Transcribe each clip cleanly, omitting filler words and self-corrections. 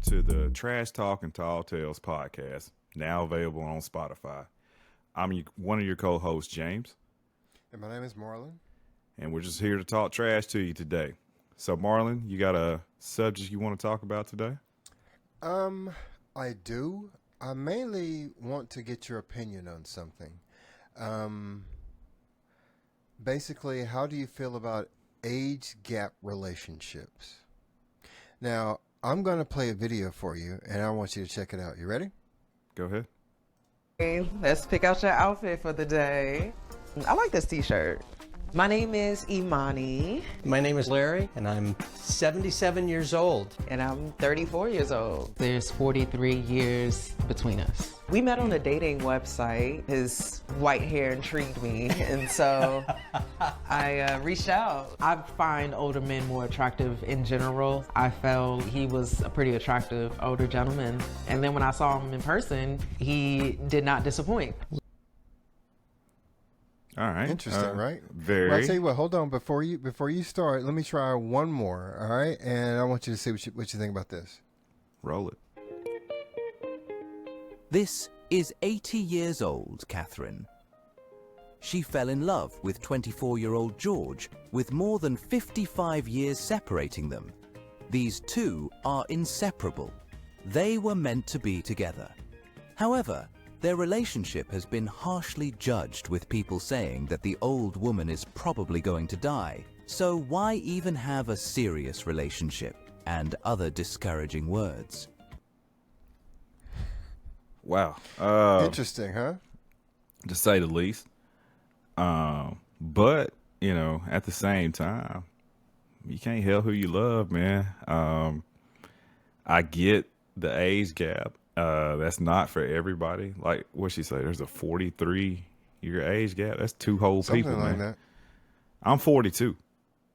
to the Trash Talk and Tall Tales podcast, now available on Spotify. One of your co-hosts, James, And my name is Marlon. and we're just here to talk trash to you today. So, Marlon, you got a subject you want to talk about today? I do. I mainly want to get your opinion on something. Basically, how do you feel about age gap relationships? Now, I'm going to play a video for you, and I want you to check it out. You ready? Go ahead. Hey, let's pick out your outfit for the day. I like this t-shirt. My name is Imani, My name is Larry, and I'm 77 years old. and I'm 34 years old. There's 43 years between us. We met on a dating website. His white hair intrigued me, and so I reached out. I find older men more attractive in general. I felt he was a pretty attractive older gentleman. And then when I saw him in person, he did not disappoint. All right. Interesting, right? Very. Well, I'll tell you what. Hold on. Before you start, let me try one more. All right, and I want you to see what you think about this. Roll it. This is 80 years old Catherine. She fell in love with 24-year-old George, with more than 55 years separating them. These two are inseparable. They were meant to be together. However, their relationship has been harshly judged, with people saying that the old woman is probably going to die. So why even have a serious relationship? And other discouraging words. Wow. Interesting, huh? To say the least. But, you know, at the same time, you can't help who you love, man. I get the age gap. That's not for everybody. Like, what'd she say? There's a 43-year age gap. That's two whole Something people, like man. that. I'm 42.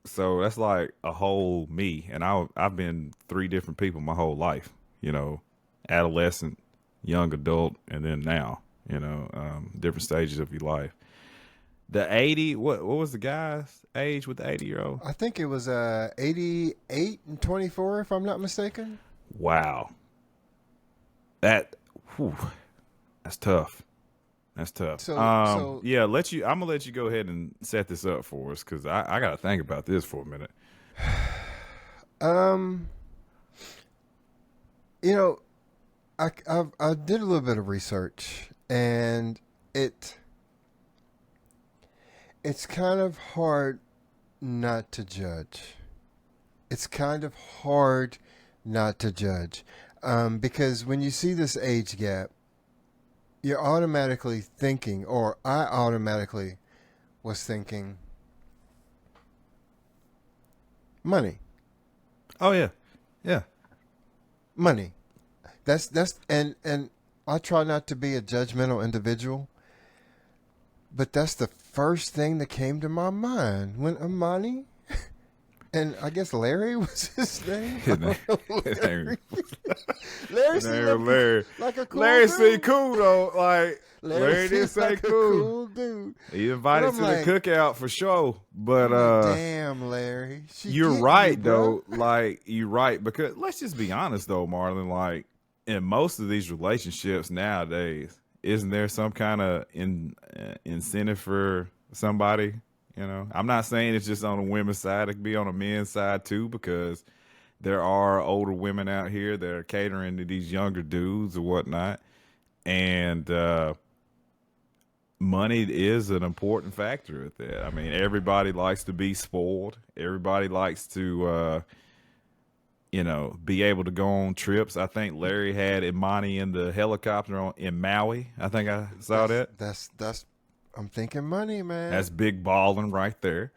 So that's like a whole me. And I've been three different people my whole life, you know, adolescent, young adult, and then now, you know, different stages of your life. The 80, what was the guy's age with the 80-year-old? I think it was 88 and 24, if I'm not mistaken. Wow. That's tough. That's tough. So- yeah, I'm gonna let you go ahead and set this up for us, because I gotta think about this for a minute. You know, I did a little bit of research, and it's kind of hard not to judge. It's kind of hard not to judge, because when you see this age gap, you're automatically thinking, or I automatically was thinking, money. Oh yeah. Yeah. Money. That's and I try not to be a judgmental individual, but that's the first thing that came to my mind when Imani and I guess Larry was his name. His name- his name- Larry his seemed name Larry. like a cool Larry dude. said cool though. Like Larry did seemed say like a cool. cool dude. He invited But to I'm the like- cookout for sure. But Damn, Larry. She you're getting right you, bro. though. Like you're right, because let's just be honest though, Marlon. Like in most of these relationships nowadays, isn't there some kind of incentive for somebody? You know, I'm not saying it's just on the women's side. It could be on the men's side too, because there are older women out here that are catering to these younger dudes or whatnot. And money is an important factor at that. I mean, everybody likes to be spoiled. Everybody likes to, you know, be able to go on trips. I think Larry had Imani in the helicopter in Maui. I think I saw that. That's I'm thinking money, man. That's big balling right there.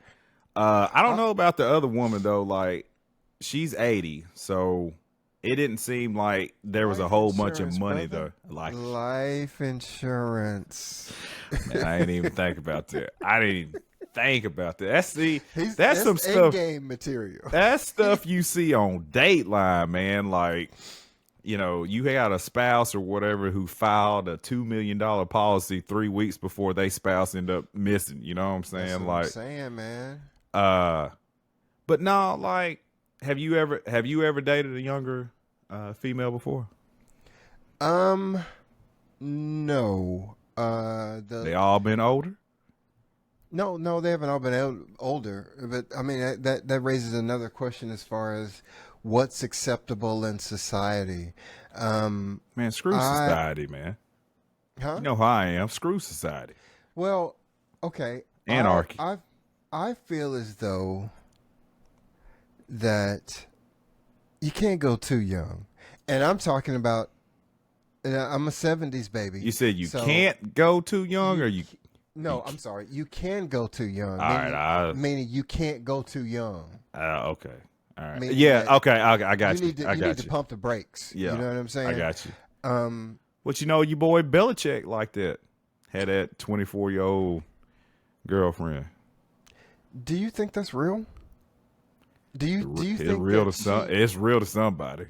I don't know about the other woman though. Like, she's 80, so it didn't seem like there was a Life whole bunch of insurance, money brother. though. Like, Life insurance. man, I didn't even think about that. I didn't even think about that. That's That's some stuff. Game material. That's stuff you see on Dateline, man. Like, you know, you had a spouse or whatever who filed a $2 million policy 3 weeks before they spouse end up missing. You know what I'm saying? That's what like, I'm saying, man. but no, like, have you ever dated a younger female before? No. They all been older. No, they haven't all been older. But I mean, that raises another question as far as what's acceptable in society. Man, screw society, man. Huh? You know how I am. Screw society. Well, okay. Anarchy. I feel as though that you can't go too young, and I'm talking about. And I'm a '70s baby. You said you so can't go too young, or you? No, I'm sorry. You can go too young. All right, meaning you can't go too young. Okay. All right. Meaning Yeah. that Okay. I got you. need to, I you got need you. to pump the brakes. Yeah. You know what I'm saying? I got you. Um, But you know, your boy Belichick like that. Had that 24-year-old girlfriend. do you think that's real? Do you It's think real that to some? she- It's real to somebody.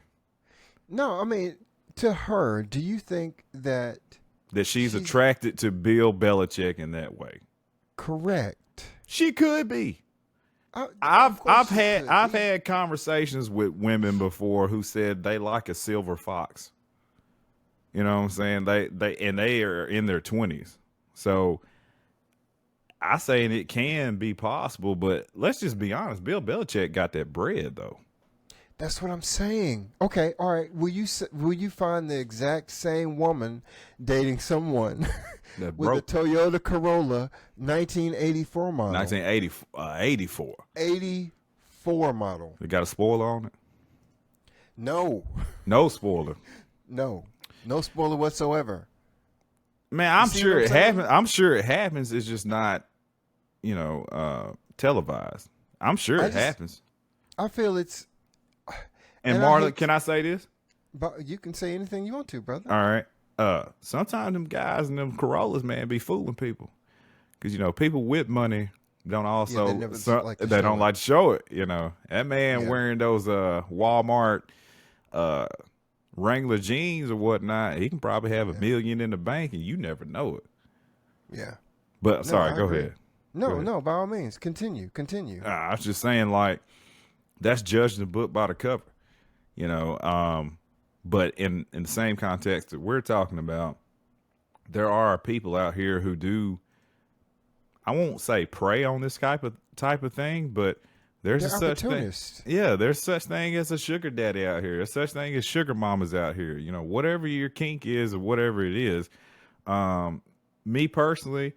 No, I mean to her. Do you think that That she's She's- attracted to Bill Belichick in that way. correct? She could be. Of I've course she could be. had conversations with women before who said they like a silver fox. You know what I'm saying? They are in their 20s. So I saying it can be possible, but let's just be honest. Bill Belichick got that bread though. That's what I'm saying. Okay, all right. Will you find the exact same woman dating someone That with a broke Toyota Corolla 1984 model? 1984. 84 model. It got a spoiler on it? No, No spoiler. no spoiler whatsoever. Man, I'm see sure what I'm it saying? happens. I'm sure it happens. It's just not, televised. I'm sure I it just- happens. I feel it's. And and I Marlon, hate- can I say this? But you can say anything you want to, brother. All right. Sometimes them guys and them Corollas, man, be fooling people. Because, people with money don't also, they never like to they show don't it. like to show it, That man Yeah. wearing those Walmart Wrangler jeans or whatnot, he can probably have $1 million in the bank and you never know it. Yeah. But, sorry, I go agree. ahead. No, ahead. no. By all means, continue. I was just saying, like, that's judging the book by the cover, But in the same context that we're talking about, there are people out here who do, I won't say prey on this type of thing, but there's They're a such thing. opportunists. Yeah, there's such thing as a sugar daddy out here. There's such thing as sugar mamas out here. Whatever your kink is or whatever it is. Me personally,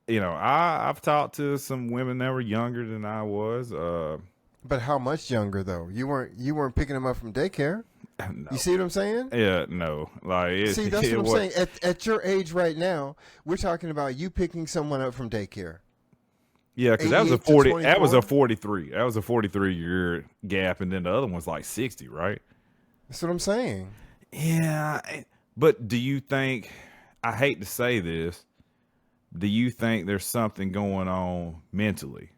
I've talked to some women that were younger than I was. But how much younger though? You weren't picking them up from daycare. No. You see what I'm saying? Yeah, no. Like See, that's what I'm saying. At your age right now, we're talking about you picking someone up from daycare. Yeah, because that was a 88 to 40. That was a 24? 43. That was a 43-year gap, and then the other one's like 60, right? That's what I'm saying. Yeah, but do you think? I hate to say this. Do you think there's something going on mentally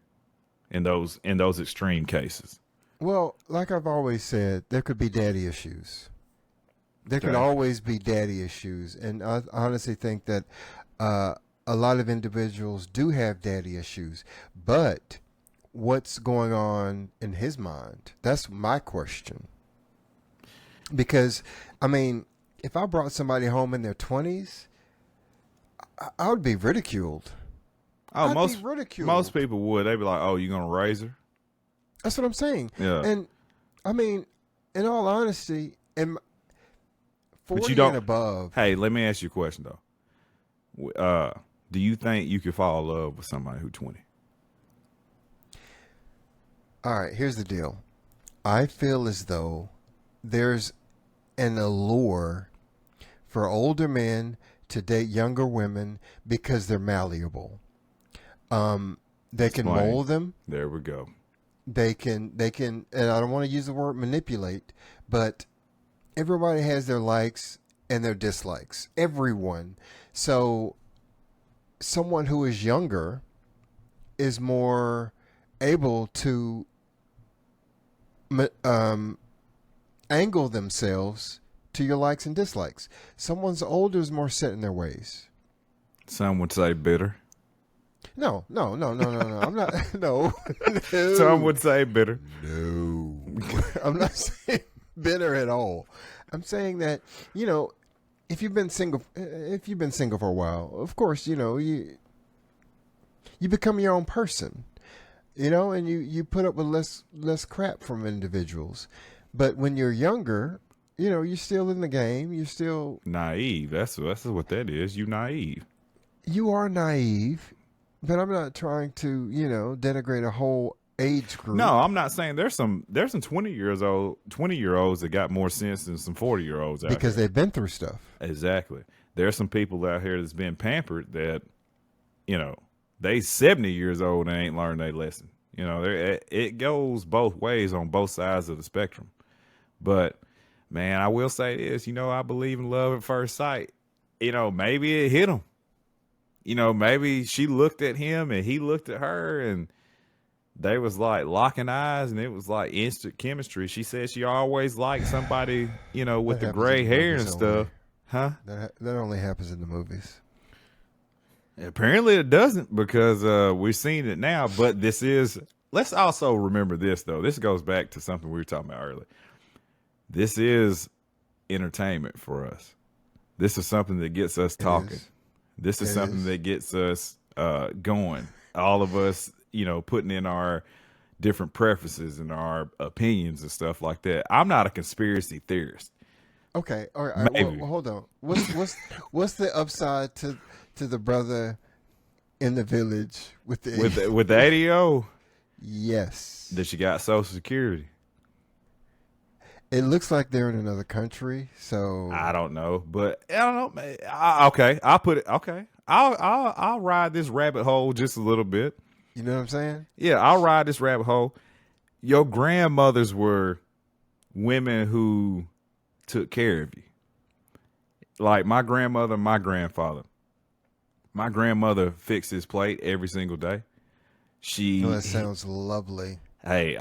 in those extreme cases? Well, like I've always said, there could be daddy issues. There could Okay. always be daddy issues, and I honestly think that a lot of individuals do have daddy issues. But what's going on in his mind? That's my question. Because, I mean, if I brought somebody home in their 20s, I would be ridiculed. Oh, I'd most be ridiculed. most people would. They'd be like, "Oh, you gonna raise her?" That's what I'm saying. Yeah. And I mean, in all honesty, and 40 don't- and above, Hey, let me ask you a question though. Do you think you could fall in love with somebody who's 20? all right, here's the deal. I feel as though there's an allure for older men to date younger women because they're malleable. They can Explain. mold them. There we go. They can, and I don't want to use the word manipulate, but everybody has their likes and their dislikes. Everyone. So someone who is younger is more able to angle themselves to your likes and dislikes. Someone's older is more set in their ways. Some would say bitter. No. I'm not. No. Some would say bitter. No. I'm not saying bitter at all. I'm saying that, you know, if you've been single for a while, of course, you know, you become your own person, you know, and you put up with less crap from individuals. But when you're younger, you know, you're still in the game. You're still Naive. That's what that is. You naive. you are naive, but I'm not trying to, you know, denigrate a whole age group. No, I'm not saying there's some 20-year-olds that got more sense than some 40-year-olds out because here. they've been through stuff. Exactly. There's some people out here that's been pampered that, you know, they 70 years old and ain't learned their lesson. You know, it goes both ways on both sides of the spectrum. But man, I will say this, you know, I believe in love at first sight. You know, maybe it hit him. You know, maybe she looked at him and he looked at her and they was like locking eyes and it was like instant chemistry. She said she always liked somebody, you know, with That the happens gray in the hair and movies stuff. only. Huh? That only happens in the movies. Apparently it doesn't because we're seeing it now. But this is, let's also remember this, though. This goes back to something we were talking about earlier. This is entertainment for us. This is something that gets us talking. This is something that gets us going. All of us, you know, putting in our different preferences and our opinions and stuff like that. I'm not a conspiracy theorist. Okay, all right. Maybe. Well, hold on. What's the upside to the brother in the village with the With the ADO, Yes, that she got Social Security. it looks like they're in another country. So I don't know, but I don't know. Okay, I'll put it. Okay, I'll ride this rabbit hole just a little bit. you know what I'm saying? Yeah, I'll ride this rabbit hole. Your grandmothers were women who took care of you. Like my grandmother, my grandfather. My grandmother fixed his plate every single day. She. Oh, that sounds lovely. Hey,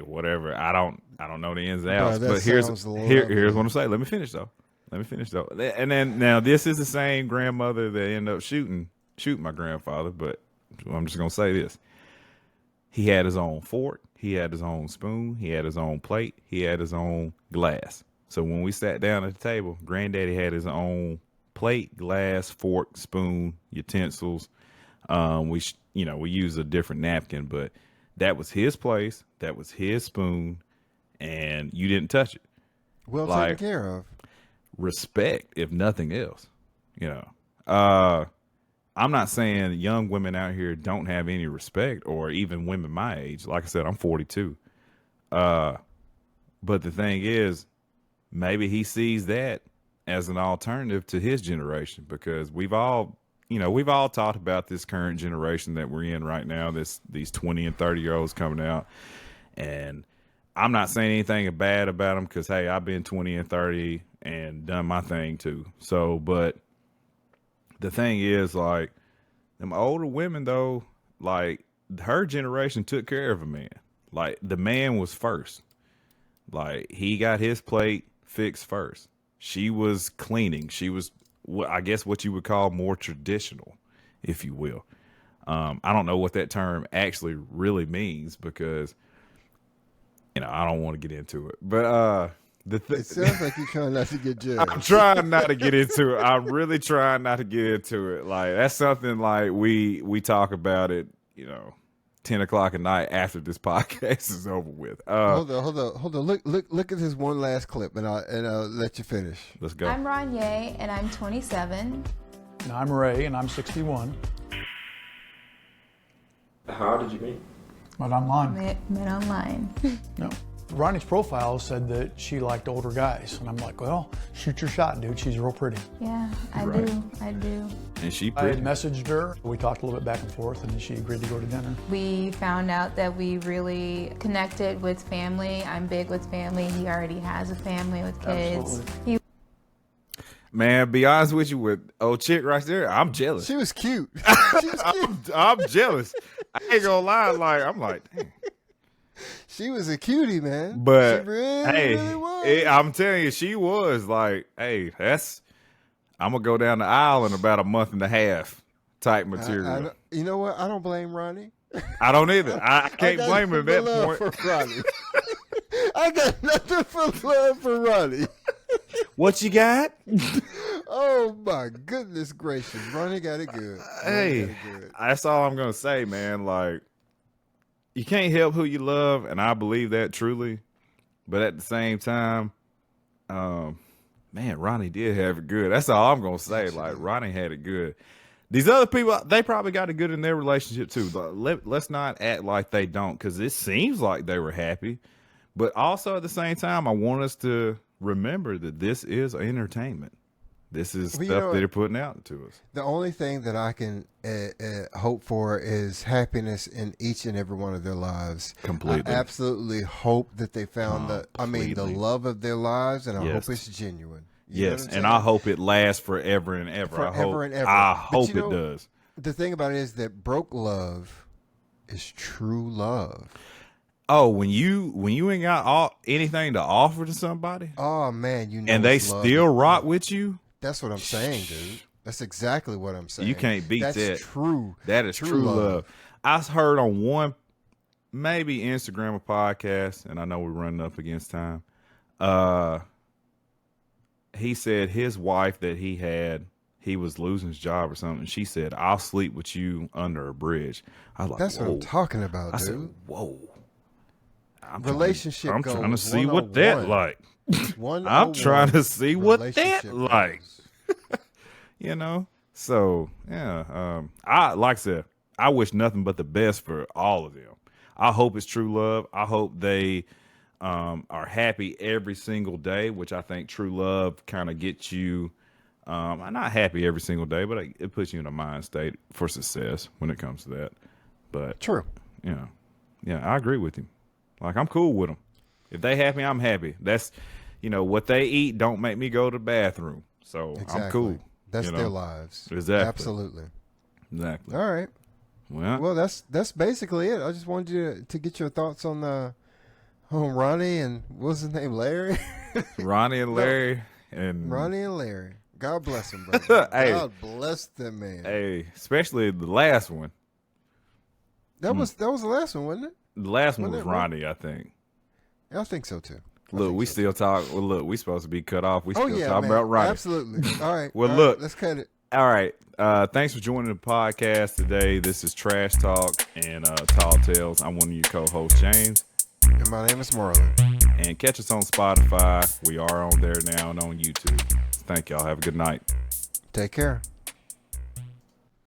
whatever. I don't know the ins and outs, that but here's sounds here's what I'm saying. Let me finish though. And then now this is the same grandmother that ended up shooting my grandfather. But I'm just gonna say this: he had his own fork, he had his own spoon, he had his own plate, he had his own glass. So when we sat down at the table, Granddaddy had his own plate, glass, fork, spoon, utensils. We use a different napkin, but that was his place. That was his spoon, and you didn't touch it. Well Like- taken care of. Respect, if nothing else. You know, I'm not saying young women out here don't have any respect, or even women my age. Like I said, I'm 42. But the thing is, maybe he sees that as an alternative to his generation, because we've all talked about this current generation that we're in right now, these 20 and 30-year-olds coming out. And I'm not saying anything bad about them because, hey, I've been 20 and 30 and done my thing too. So, but the thing is, like, them older women, though, like, her generation took care of a man. Like, the man was first. Like, he got his plate fixed first. She was cleaning. She was, I guess, what you would call more traditional, if you will. I don't know what that term actually really means because, you know, I don't want to get into it. But It sounds like you're trying not to get judged. I'm trying not to get into it. I'm really trying not to get into it. Like, that's something like we talk about it, you know, 10 o'clock at night after this podcast is over with. Hold on. Look at this one last clip, and I'll let you finish. Let's go. I'm Ranye, and I'm 27. And I'm Ray, and I'm 61. How did you meet? But online. Met online. No. Ronnie's profile said that she liked older guys. And I'm like, well, shoot your shot, dude. She's real pretty. Yeah, I do. And she I pretty. messaged her. We talked a little bit back and forth, and then she agreed to go to dinner. We found out that we really connected with family. I'm big with family. He already has a family with kids. Absolutely. Man, be honest with you, with old chick right there, I'm jealous. She was cute. I'm jealous. I ain't gonna lie. Like, I'm like, dang. She was a cutie, man. But she really, hey, really was. I'm telling you, she was like, hey, I'm gonna go down the aisle in about a month and a half type material. You know what? I don't blame Ronnie. I don't either. I can't got blame him at that love point. for Ronnie. I got nothing for love for Ronnie. What you got? Oh my goodness gracious, Ronnie got it good. Hey, that's all I'm gonna say, man. Like, you can't help who you love, and I believe that truly. But at the same time, man, Ronnie did have it good. That's all I'm gonna say. Like, Ronnie had it good. These other people, they probably got it good in their relationship too. But let's not act like they don't, because it seems like they were happy. But also at the same time, I want us to remember that this is entertainment. This is stuff that they're putting out to us. The only thing that I can hope for is happiness in each and every one of their lives. Completely. I absolutely hope that they found the love of their lives, and I hope it's genuine. Yes, and I hope it lasts forever and ever. I hope it does. The thing about it is that broke love is true love. Oh, when you ain't got anything to offer to somebody, oh man, and they still rock with you. That's what I'm saying, dude. That's exactly what I'm saying. You can't beat that. That's true. That is true love. I heard on one, maybe Instagram or podcast, and I know we're running up against time. He said his wife that he was losing his job or something. She said, "I'll sleep with you under a bridge." I was like, that's whoa. what I'm talking about, dude. I said, whoa. I'm Relationship goals. trying to see what that like. I'm trying to see what that like. You know? So, yeah. Like I said, I wish nothing but the best for all of them. I hope it's true love. I hope they are happy every single day, which I think true love kind of gets you not happy every single day, but it puts you in a mind state for success when it comes to that. But true. Yeah, I agree with you. Like, I'm cool with them. If they happy, I'm happy. That's, what they eat don't make me go to the bathroom. So I'm cool. That's their lives. Exactly. Absolutely. Exactly. All right. Well, that's basically it. I just wanted you to get your thoughts on Ronnie and what's his name, Larry. Ronnie and Larry Ronnie and Larry. God bless them, brother. Hey, God bless them, man. Hey, especially the last one. That was the last one, wasn't it? The last one was Ronnie, I think. I think so too. Look, we still talk. Well, look, we supposed to be cut off. We still talking man. about Ronnie. Absolutely. All right. Well, look, let's cut it. All right. Thanks for joining the podcast today. This is Trash Talk and Tall Tales. I'm one of your co-hosts, James. And my name is Marlon. And catch us on Spotify. We are on there now and on YouTube. Thank y'all. Have a good night. Take care.